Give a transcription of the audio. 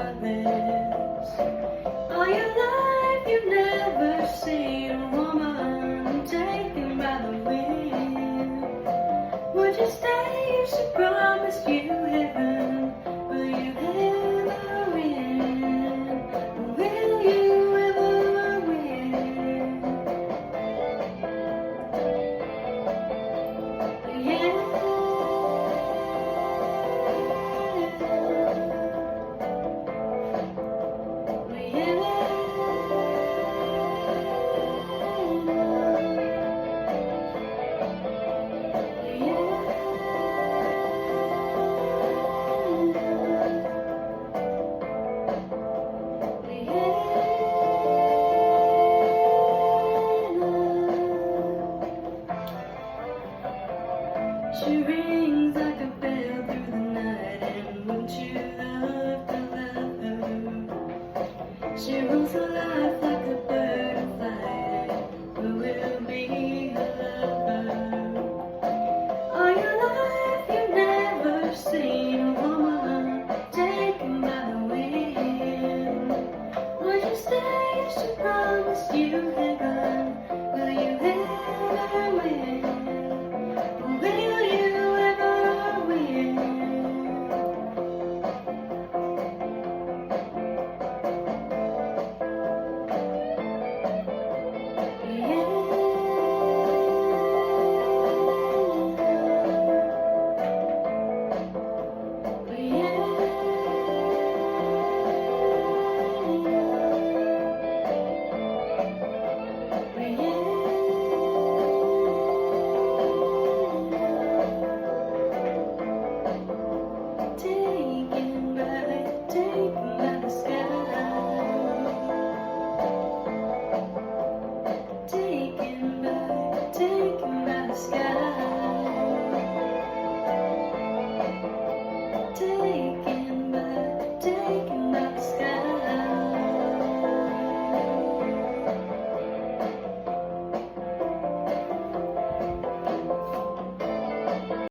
regardless. All your life you've never seen a woman taken by the wind. Would you stay if she promised you heaven? Will you ever win? Will you ever win? Yeah. She rings like a bell through the night, and wouldn't you love to love her? She rules her life like